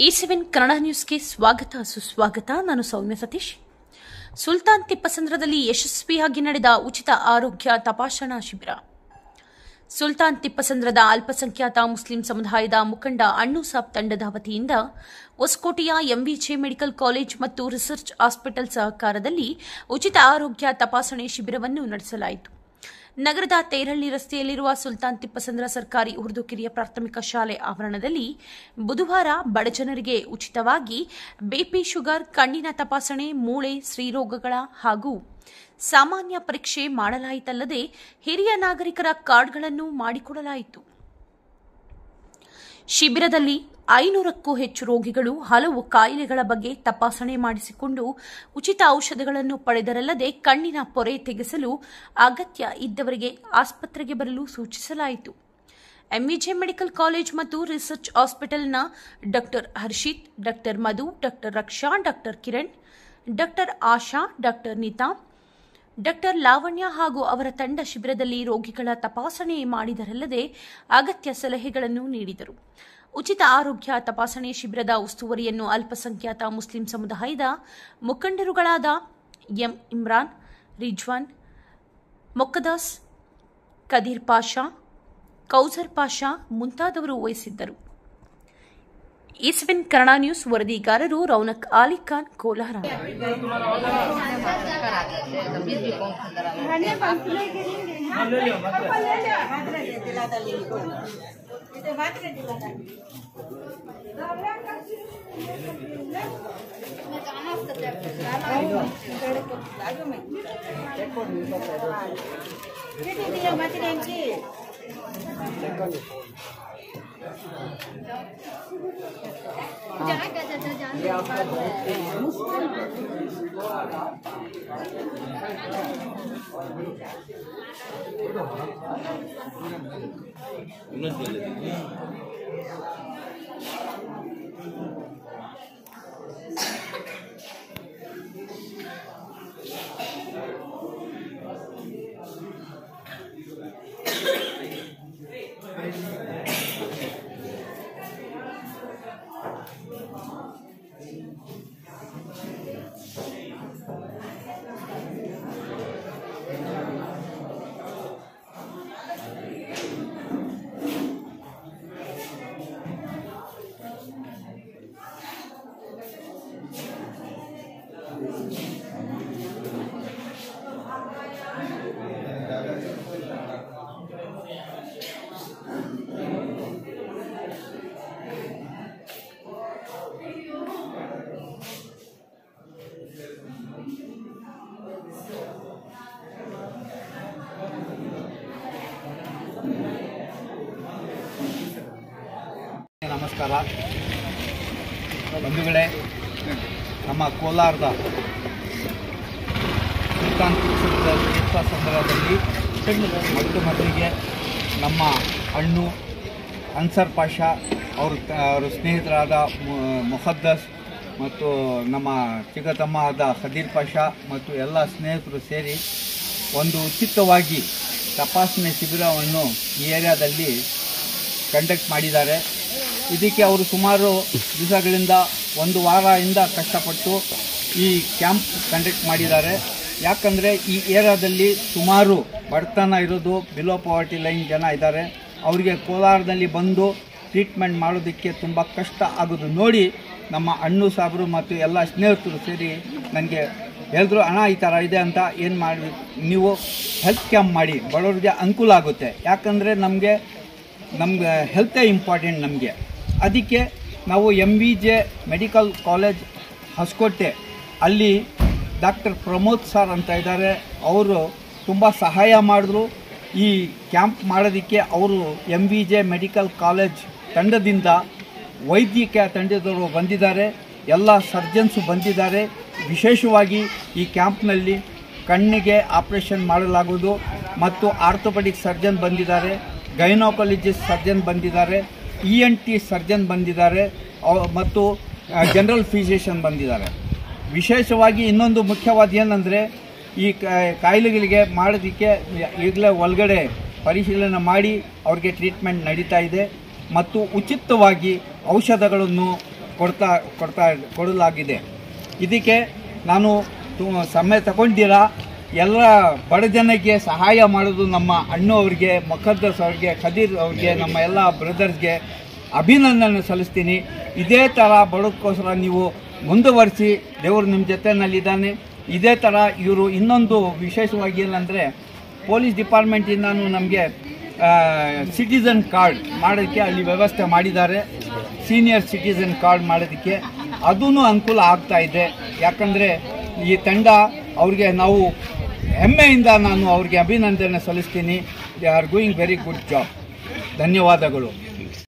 E7 Kannada ನ್ಯೂಸ್ಗೆ ಸ್ವಾಗತ ಸುಸ್ವಾಗತ. ನಾನು ಸೌಮ್ಯ ಸತೀಶ್. ಸುಲ್ತಾನ್ ತಿಪ್ಪಸಂದ್ರದಲ್ಲಿ ಯಶಸ್ವಿಯಾಗಿ ನಡೆದ ಉಚಿತ ಆರೋಗ್ಯ ತಪಾಸಣಾ ಶಿಬಿರ. ಸುಲ್ತಾನ್ ತಿಪ್ಪಸಂದ್ರದ ಅಲ್ಪಸಂಖ್ಯಾತ ಮುಸ್ಲಿಂ ಸಮುದಾಯದ ಮುಖಂಡ ಅಣ್ಣು ಸಾಬ್ ತಂಡದ ವತಿಯಿಂದ ಹೊಸಕೋಟೆಯ ಎಂವಿಜೆ ಮೆಡಿಕಲ್ ಕಾಲೇಜ್ ಮತ್ತು ರಿಸರ್ಚ್ ಹಾಸ್ಪಿಟಲ್ ಸಹಕಾರದಲ್ಲಿ ಉಚಿತ ಆರೋಗ್ಯ ತಪಾಸಣೆ ಶಿಬಿರವನ್ನು ನಡೆಸಲಾಯಿತು. ನಗರದ ತೇರಹಳ್ಳಿ ರಸ್ತೆಯಲ್ಲಿರುವ ಸುಲ್ತಾನ್ ತಿಪ್ಪಸಂದ್ರ ಸರ್ಕಾರಿ ಉರ್ದು ಕಿರಿಯ ಪ್ರಾಥಮಿಕ ಶಾಲೆ ಆವರಣದಲ್ಲಿ ಬುಧವಾರ ಬಡಜನರಿಗೆ ಉಚಿತವಾಗಿ ಬಿಪಿ, ಶುಗರ್, ಕಣ್ಣಿನ ತಪಾಸಣೆ, ಮೂಳೆ, ಸ್ತ್ರೀರೋಗಗಳ ಹಾಗೂ ಸಾಮಾನ್ಯ ಪರೀಕ್ಷೆ ಮಾಡಲಾಯಿತಲ್ಲದೆ ಹಿರಿಯ ನಾಗರಿಕರ ಕಾರ್ಡ್ಗಳನ್ನು ಮಾಡಿಕೊಡಲಾಯಿತು. ಶಿಬಿರದಲ್ಲಿ 500ಕ್ಕೂ ಹೆಚ್ಚು ರೋಗಿಗಳು ಹಲವು ಕಾಯಿಲೆಗಳ ಬಗ್ಗೆ ತಪಾಸಣೆ ಮಾಡಿಸಿಕೊಂಡು ಉಚಿತ ಔಷಧಗಳನ್ನು ಪಡೆದರಲ್ಲದೆ ಕಣ್ಣಿನ ಪೊರೆ ತೆಗೆಸಲು ಅಗತ್ಯ ಇದ್ದವರಿಗೆ ಆಸ್ಪತ್ರೆಗೆ ಬರಲು ಸೂಚಿಸಲಾಯಿತು. ಎಂವಿಜೆ ಮೆಡಿಕಲ್ ಕಾಲೇಜ್ ಮತ್ತು ರಿಸರ್ಚ್ ಹಾಸ್ಪಿಟಲ್ನ ಡಾ ಹರ್ಷಿತ್, ಡಾ ಮಧು, ಡಾ ರಕ್ಷಾ, ಡಾ ಕಿರಣ್, ಡಾ ಆಶಾ, ಡಾ ನೀತಾ, ಡಾ ಲಾವಣ್ಯ ಹಾಗೂ ಅವರ ತಂಡ ಶಿಬಿರದಲ್ಲಿ ರೋಗಿಗಳ ತಪಾಸಣೆ ಮಾಡಿದರಲ್ಲದೆ ಅಗತ್ಯ ಸಲಹೆಗಳನ್ನು ನೀಡಿದರು. ಉಚಿತ ಆರೋಗ್ಯ ತಪಾಸಣೆ ಶಿಬಿರದ ಉಸ್ತುವಾರಿಯನ್ನು ಅಲ್ಪಸಂಖ್ಯಾತ ಮುಸ್ಲಿಂ ಸಮುದಾಯದ ಮುಖಂಡರುಗಳಾದ ಎಂ ಇಮ್ರಾನ್, ರಿಜ್ವಾನ್, ಮೊಕ್ಕದಾಸ್, ಕದೀರ್ ಪಾಷಾ, ಕೌಸರ್ ಪಾಷಾ ಮುಂತಾದವರು ವಹಿಸಿದ್ದರು. E7 Kannada news ವರದಿಗಾರರು Raunak Ali Khan, Kolar. ನಮಸ್ಕಾರ ಬಂಧುಗಳೇ. ನಮ್ಮ ಕೋಲಾರದ ಸುಲ್ತಾನ್ ತಿಪ್ಪಸಂದ್ರದಲ್ಲಿ ಮೊದಲಿಗೆ ನಮ್ಮ ಅಣ್ಣು ಅನ್ಸರ್ ಪಾಷಾ ಅವ್ರ ಸ್ನೇಹಿತರಾದ ಮುಖದ್ದಸ್ ಮತ್ತು ನಮ್ಮ ಚಿಕ್ಕತಮ್ಮ ಆದ ಖದೀರ್ ಪಾಷಾ ಮತ್ತು ಎಲ್ಲ ಸ್ನೇಹಿತರು ಸೇರಿ ಒಂದು ಉಚಿತವಾಗಿ ತಪಾಸಣೆ ಶಿಬಿರವನ್ನು ಈ ಏರಿಯಾದಲ್ಲಿ ಕಂಡಕ್ಟ್ ಮಾಡಿದ್ದಾರೆ. ಇದಕ್ಕೆ ಅವರು ಸುಮಾರು ದಿವಸಗಳಿಂದ ಒಂದು ವಾರದಿಂದ ಕಷ್ಟಪಟ್ಟು ಈ ಕ್ಯಾಂಪ್ ಕಂಡಕ್ಟ್ ಮಾಡಿದ್ದಾರೆ. ಯಾಕಂದರೆ ಈ ಏರಿಯಾದಲ್ಲಿ ಸುಮಾರು ಬಡತನ ಇರೋದು, ಬಿಲೋ ಪಾವರ್ಟಿ ಲೈನ್ ಜನ ಇದ್ದಾರೆ. ಅವರಿಗೆ ಕೋಲಾರದಲ್ಲಿ ಬಂದು ಟ್ರೀಟ್ಮೆಂಟ್ ಮಾಡೋದಕ್ಕೆ ತುಂಬ ಕಷ್ಟ ಆಗೋದು ನೋಡಿ ನಮ್ಮ ಅಣ್ಣು ಸಾಬ್ರು ಮತ್ತು ಎಲ್ಲ ಸ್ನೇಹಿತರು ಸೇರಿ ನನಗೆ ಹೇಳಿದ್ರು, ಅಣ್ಣ ಈ ಥರ ಇದೆ ಅಂತ, ಏನು ಮಾಡಿ ನೀವು ಹೆಲ್ತ್ ಕ್ಯಾಂಪ್ ಮಾಡಿ, ಬಡವರಿಗೆ ಅನುಕೂಲ ಆಗುತ್ತೆ. ಯಾಕಂದರೆ ನಮಗೆ ಹೆಲ್ತೇ ಇಂಪಾರ್ಟೆಂಟ್ ನಮಗೆ. ಅದಕ್ಕೆ ನಾವು ಎಂವಿಜೆ ಮೆಡಿಕಲ್ ಕಾಲೇಜ್ ಹೊಸಕೋಟೆ ಅಲ್ಲಿ ಡಾಕ್ಟರ್ ಪ್ರಮೋದ್ ಸರ್ ಅಂತ ಇದ್ದಾರೆ. ಅವರು ತುಂಬ ಸಹಾಯ ಮಾಡಿದ್ರು ಈ ಕ್ಯಾಂಪ್ ಮಾಡೋದಕ್ಕೆ. ಅವರು ಎಂವಿಜೆ ಮೆಡಿಕಲ್ ಕಾಲೇಜ್ ತಂಡದಿಂದ ವೈದ್ಯಕೀಯ ತಂಡದವರು ಬಂದಿದ್ದಾರೆ, ಎಲ್ಲ ಸರ್ಜನ್ಸು ಬಂದಿದ್ದಾರೆ. ವಿಶೇಷವಾಗಿ ಈ ಕ್ಯಾಂಪ್ನಲ್ಲಿ ಕಣ್ಣಿಗೆ ಆಪರೇಷನ್ ಮಾಡಲಾಗುವುದು ಮತ್ತು ಆರ್ಥೋಪೆಡಿಕ್ ಸರ್ಜನ್ ಬಂದಿದ್ದಾರೆ, ಗೈನೋಕಾಲಜಿಸ್ಟ್ ಸರ್ಜನ್ ಬಂದಿದ್ದಾರೆ, ENT ಸರ್ಜನ್ ಬಂದಿದ್ದಾರೆ ಮತ್ತು ಜನರಲ್ ಫಿಸಿಷಿಯನ್ ಬಂದಿದ್ದಾರೆ. ವಿಶೇಷವಾಗಿ ಇನ್ನೊಂದು ಮುಖ್ಯವಾದ ಏನಂದರೆ ಈ ಕಾಯಿಲೆಗಳಿಗೆ ಮಾಡೋದಕ್ಕೆ ಈಗಲೇ ಒಳಗಡೆ ಪರಿಶೀಲನೆ ಮಾಡಿ ಅವ್ರಿಗೆ ಟ್ರೀಟ್ಮೆಂಟ್ ನಡೀತಾ ಇದೆ ಮತ್ತು ಉಚಿತವಾಗಿ ಔಷಧಗಳನ್ನು ಕೊಡಲಾಗಿದೆ. ಇದಕ್ಕೆ ನಾನು ಸಮಯ ತಗೊಂಡಿರ ಎಲ್ಲ ಬಡ ಜನಕ್ಕೆ ಸಹಾಯ ಮಾಡೋದು ನಮ್ಮ ಅಣ್ಣು ಅವ್ರಿಗೆ, ಮುಖದ್ದಸ್ ಅವ್ರಿಗೆ, ಖದೀರ್ ಅವ್ರಿಗೆ, ನಮ್ಮ ಎಲ್ಲ ಬ್ರದರ್ಸ್ಗೆ ಅಭಿನಂದನೆ ಸಲ್ಲಿಸ್ತೀನಿ. ಇದೇ ಥರ ಬಡಕೋಸ್ಕರ ನೀವು ಮುಂದುವರಿಸಿ, ದೇವರು ನಿಮ್ಮ ಜೊತೆಯಲ್ಲಿದ್ದಾನೆ. ಇದೇ ಥರ ಇವರು ಇನ್ನೊಂದು ವಿಶೇಷವಾಗಿ ಏನಂದರೆ ಪೊಲೀಸ್ ಡಿಪಾರ್ಟ್ಮೆಂಟಿಂದನೂ ನಮಗೆ ಸಿಟಿಸನ್ ಕಾರ್ಡ್ ಮಾಡೋದಕ್ಕೆ ಅಲ್ಲಿ ವ್ಯವಸ್ಥೆ ಮಾಡಿದ್ದಾರೆ. ಸೀನಿಯರ್ ಸಿಟಿಸನ್ ಕಾರ್ಡ್ ಮಾಡೋದಕ್ಕೆ ಅದೂ ಅನುಕೂಲ ಆಗ್ತಾ ಇದೆ. ಯಾಕಂದರೆ ಈ ತಂಡ ಅವ್ರಿಗೆ ನಾವು ಹೆಮ್ಮೆಯಿಂದ ನಾನು ಅವ್ರಿಗೆ ಅಭಿನಂದನೆ ಸಲ್ಲಿಸ್ತೀನಿ. They are doing very good job. ಧನ್ಯವಾದಗಳು.